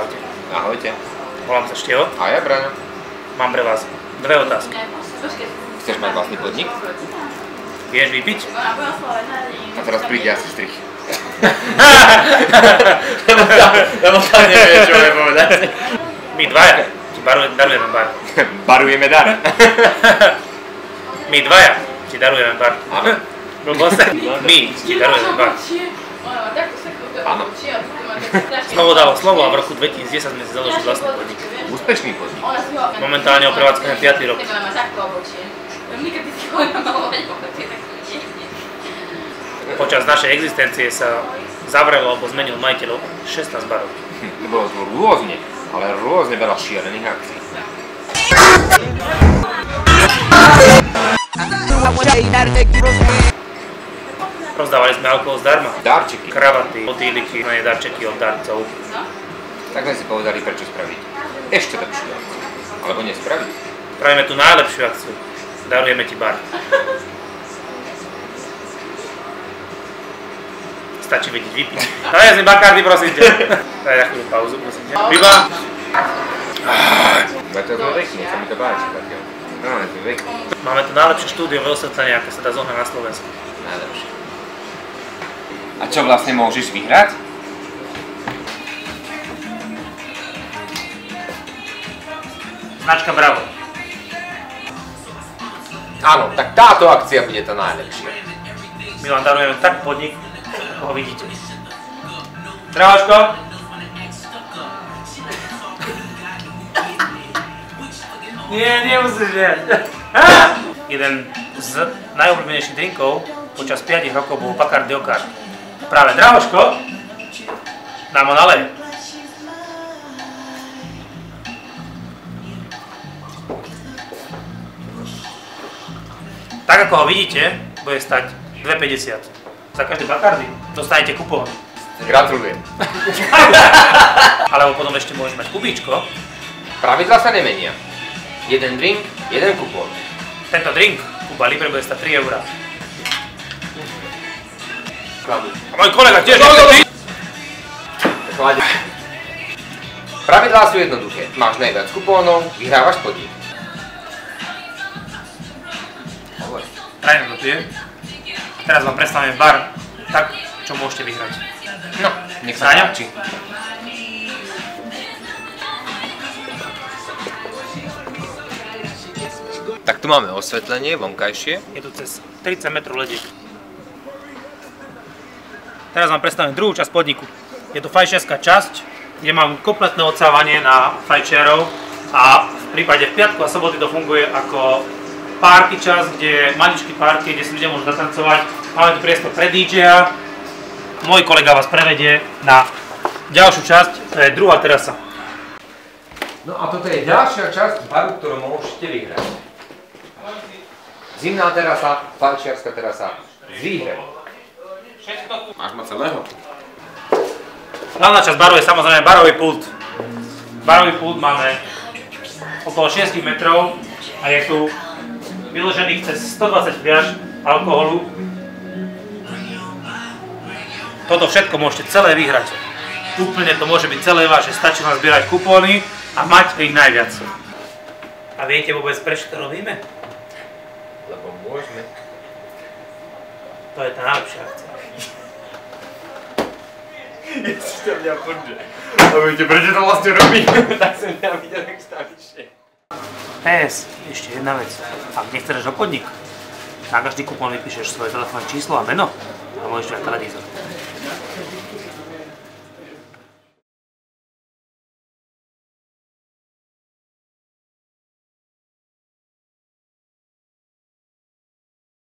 Čaute. Ahojte. Volám sa Števo. A ja Braňo. Mám pre vás dve otázky. Chceš mať vlastný podnik? Vieš vypiť? A teraz príde asi strich. Lebo tam nevieš, čo bude povedať. My dvaja ti darujeme bar. Barujeme dar. My dvaja ti darujeme bar. Áno. My ti darujeme bar. Áno. Slovo dalo slovo a v roku 2010 sme si založili vlastný podnik. Úspešný podnik. Momentálne ho prevádzkujeme 5. rok. Počas našej existencie sa zavrelo alebo zmenil majiteľov 16 barov. Bolo to rôzne, ale rôzne veľa šialených akcií. Rozdávali sme alkohol zdarma. Darčeky. Kravaty, motýliky, darčeky od darcov. Tak sme si povedali, prečo spraviť ešte lepšiu akciu. Alebo nespraviť. Spravíme tú najlepšiu akciu. Darujeme ti bar. Stačí vedieť vypiť. No ja si Bacardi, prosím ťa. Daj na chvíľu pauzu, prosím ťa. Vyba! To sme vekní, sa mi to páči, Katia. No, sme vekní. Máme tu najlepšie štúdiové osvetlenie, aké sa dá zohnať na Slovensku. Najlepšie. A čo vlastne môžeš vyhrať? Značka Bravo. Áno, tak táto akcia bude tá najlepšia. My vám darujeme tak podnik, ako ho vidíte. Dravoško! Nie, nemusíš viať. Jeden z najobľúbenejších drinkov počas 5 rokov bol Bacardi Okar. Práve Dravoško nám ho naleje. Tak ako ho vidíte, bude stať 2,50. Za každé Bacardi dostanete kupón. Gratulujem. Alebo potom ešte môžeš mať kubíčko. Pravidlá sa nemenia. Jeden drink, jeden kupón. Tento drink Cuba Libre bude stať 3 €. A môj kolega tiež nechce. Pravidlá sú jednoduché. Máš najviac kupónov, vyhrávaš podnik. Prajem to pije. Teraz vám predstavíme bar, tak čo môžete vyhrať. No, nech sa páči. Tak tu máme osvetlenie vonkajšie. Je tu cez 30 metrov lediek. Teraz vám predstavím druhú časť podniku. Je to fajčiarska časť, kde mám kompletné odsávanie na fajčiarov a v prípade v piatku a soboty to funguje ako party čas, kde je maličký party, kde si ľudia môžu zatancovať. Máme tu priestor pre DJ-a. Môj kolega vás prevedie na ďalšiu časť, to je druhá terasa. No a toto je ďalšia časť baru, ktorú môžete vyhrať. Zimná terasa, fajčiarska terasa, z výhre. Máš ma celého? Hlavná časť baru je samozrejme barový pult. Barový pult máme okolo 6 metrov a je tu vyložených cez 120 fľaš alkoholu. Toto všetko môžete celé vyhrať. Úplne to môže byť celé vaše, stačí vám zbierať kupóny a mať ich najviac. A viete vôbec prečo to robíme? Lebo môžeme. To je tá najlepšia akcia. Ježiš, to mňa podže. A viete, prečo to vlastne robíme? Tak som mňa videl extravične. PS, ešte jedna vec. Ak nechceš do podnik, na každý kupón vypíšeš svoje telefónne číslo a meno a môžeš dať televízor.